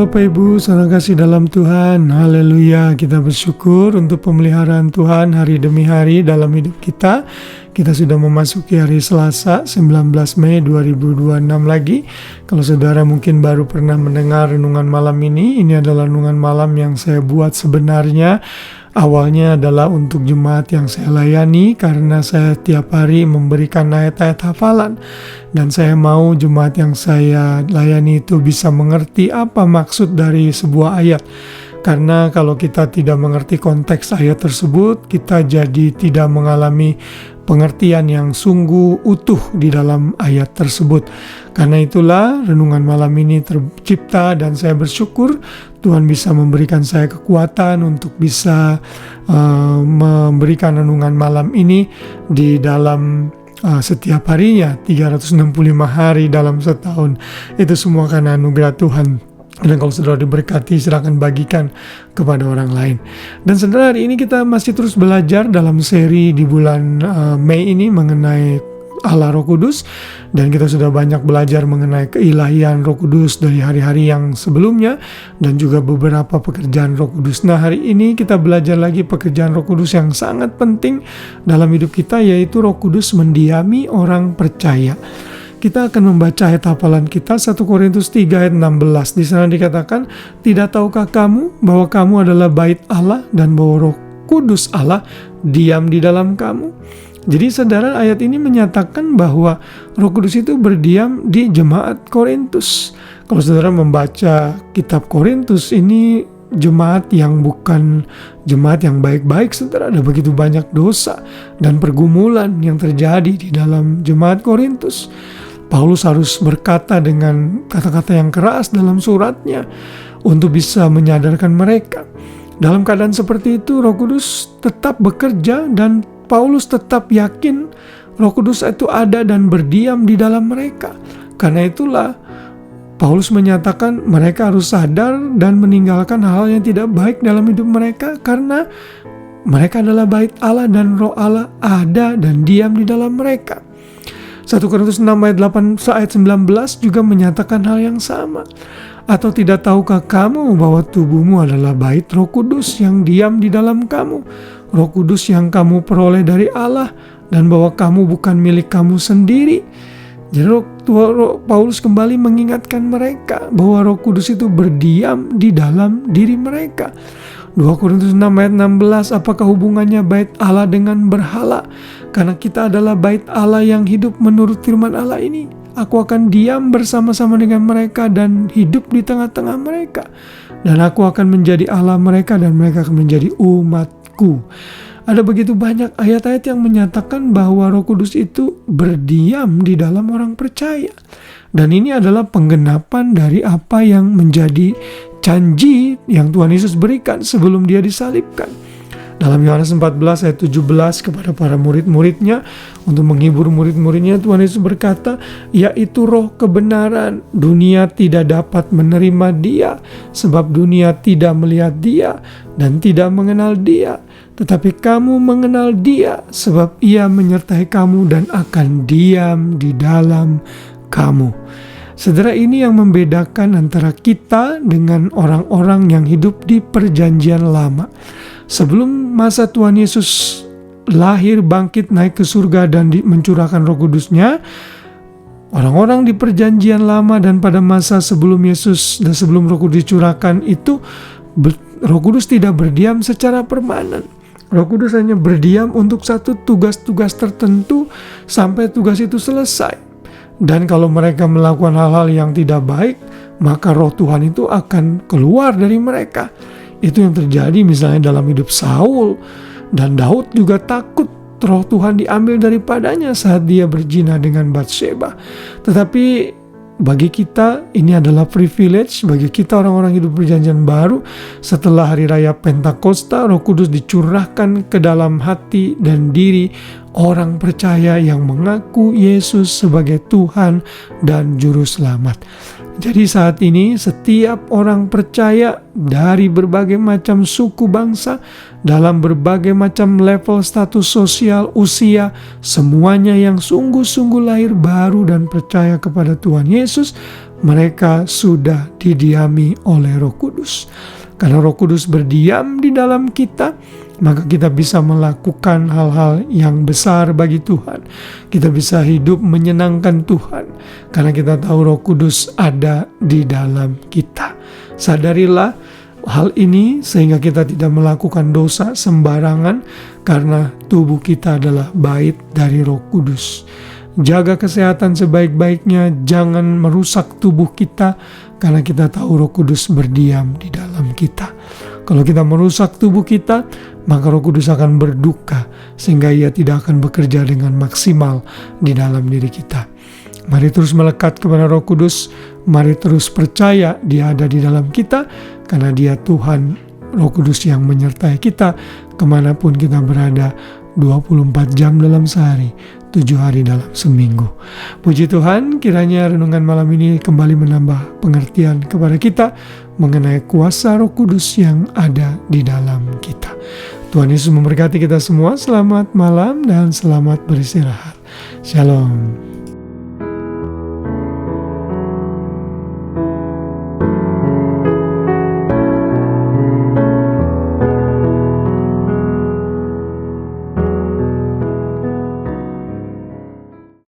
Bapak Ibu, saudara kasih dalam Tuhan. Haleluya, kita bersyukur untuk pemeliharaan Tuhan hari demi hari dalam hidup kita. Kita sudah memasuki hari Selasa 19 Mei 2026 lagi. Kalau saudara mungkin baru pernah mendengar renungan malam ini adalah renungan malam yang saya buat sebenarnya. Awalnya adalah untuk jemaat yang saya layani karena saya tiap hari memberikan ayat-ayat hafalan. Dan saya mau jemaat yang saya layani itu bisa mengerti apa maksud dari sebuah ayat. Karena kalau kita tidak mengerti konteks ayat tersebut, kita jadi tidak mengalami pengertian yang sungguh utuh di dalam ayat tersebut. Karena itulah renungan malam ini tercipta dan saya bersyukur Tuhan bisa memberikan saya kekuatan untuk bisa memberikan renungan malam ini di dalam setiap harinya, 365 hari dalam setahun. Itu semua karena anugerah Tuhan. Dan kalau saudara diberkati, silakan bagikan kepada orang lain. Dan saudara, hari ini kita masih terus belajar dalam seri di bulan Mei ini mengenai Allah Roh Kudus. Dan kita sudah banyak belajar mengenai keilahian Roh Kudus dari hari-hari yang sebelumnya. Dan juga beberapa pekerjaan Roh Kudus. Nah, hari ini kita belajar lagi pekerjaan Roh Kudus yang sangat penting dalam hidup kita, yaitu Roh Kudus mendiami orang percaya. Kita akan membaca ayat hafalan kita 1 Korintus 3 ayat 16. Di sana dikatakan, "Tidak tahukah kamu bahwa kamu adalah bait Allah dan bahwa Roh Kudus Allah diam di dalam kamu?" Jadi saudara, ayat ini menyatakan bahwa Roh Kudus itu berdiam di jemaat Korintus. Kalau saudara membaca kitab Korintus, ini jemaat yang bukan jemaat yang baik-baik, saudara. Ada begitu banyak dosa dan pergumulan yang terjadi di dalam jemaat Korintus. Paulus harus berkata dengan kata-kata yang keras dalam suratnya untuk bisa menyadarkan mereka. Dalam keadaan seperti itu, Roh Kudus tetap bekerja dan Paulus tetap yakin Roh Kudus itu ada dan berdiam di dalam mereka. Karena itulah Paulus menyatakan mereka harus sadar dan meninggalkan hal yang tidak baik dalam hidup mereka karena mereka adalah bait Allah dan Roh Allah ada dan diam di dalam mereka. 1 Korintus 6 ayat 8 ayat 19 juga menyatakan hal yang sama. Atau tidak tahukah kamu bahwa tubuhmu adalah bait Roh Kudus yang diam di dalam kamu, Roh Kudus yang kamu peroleh dari Allah, dan bahwa kamu bukan milik kamu sendiri. Jadi Paulus kembali mengingatkan mereka bahwa Roh Kudus itu berdiam di dalam diri mereka. 2 Korintus 6 ayat 16, apakah hubungannya bait Allah dengan berhala? Karena kita adalah bait Allah yang hidup menurut firman Allah ini. Aku akan diam bersama-sama dengan mereka dan hidup di tengah-tengah mereka. Dan aku akan menjadi Allah mereka dan mereka akan menjadi umatku. Ada begitu banyak ayat-ayat yang menyatakan bahwa Roh Kudus itu berdiam di dalam orang percaya. Dan ini adalah penggenapan dari apa yang menjadi janji yang Tuhan Yesus berikan sebelum dia disalibkan. Dalam Yohanes 14 ayat 17 kepada para murid-muridnya, untuk menghibur murid-muridnya, Tuhan Yesus berkata, yaitu Roh kebenaran. Dunia tidak dapat menerima dia, sebab dunia tidak melihat dia dan tidak mengenal dia. Tetapi kamu mengenal dia, sebab ia menyertai kamu dan akan diam di dalam kamu. Saudara, ini yang membedakan antara kita dengan orang-orang yang hidup di perjanjian lama. Sebelum masa Tuhan Yesus lahir, bangkit, naik ke surga dan mencurahkan Roh Kudusnya, orang-orang di perjanjian lama dan pada masa sebelum Yesus dan sebelum Roh Kudus dicurahkan itu, Roh Kudus tidak berdiam secara permanen. Roh Kudus hanya berdiam untuk satu tugas-tugas tertentu sampai tugas itu selesai. Dan kalau mereka melakukan hal-hal yang tidak baik, maka roh Tuhan itu akan keluar dari mereka. Itu yang terjadi misalnya dalam hidup Saul. Dan Daud juga takut roh Tuhan diambil daripadanya saat dia berzina dengan Batsheba. Tetapi bagi kita ini adalah privilege, bagi kita orang-orang hidup perjanjian baru. Setelah hari raya Pentakosta, Roh Kudus dicurahkan ke dalam hati dan diri orang percaya yang mengaku Yesus sebagai Tuhan dan Juru Selamat. Jadi saat ini setiap orang percaya dari berbagai macam suku bangsa, dalam berbagai macam level status sosial, usia, semuanya yang sungguh-sungguh lahir baru dan percaya kepada Tuhan Yesus, mereka sudah didiami oleh Roh Kudus. Karena Roh Kudus berdiam di dalam kita, maka kita bisa melakukan hal-hal yang besar bagi Tuhan. Kita bisa hidup menyenangkan Tuhan, karena kita tahu Roh Kudus ada di dalam kita. Sadarilah hal ini sehingga kita tidak melakukan dosa sembarangan, karena tubuh kita adalah bait dari Roh Kudus. Jaga kesehatan sebaik-baiknya, jangan merusak tubuh kita, karena kita tahu Roh Kudus berdiam di dalam kita. Kalau kita merusak tubuh kita, maka Roh Kudus akan berduka, sehingga Ia tidak akan bekerja dengan maksimal di dalam diri kita. Mari terus melekat kepada Roh Kudus, mari terus percaya Dia ada di dalam kita, karena Dia Tuhan, Roh Kudus yang menyertai kita kemanapun kita berada, 24 jam dalam sehari, 7 hari dalam seminggu. Puji Tuhan, kiranya renungan malam ini kembali menambah pengertian kepada kita mengenai kuasa Roh Kudus yang ada di dalam kita. Tuhan Yesus memberkati kita semua. Selamat malam dan selamat beristirahat. Shalom.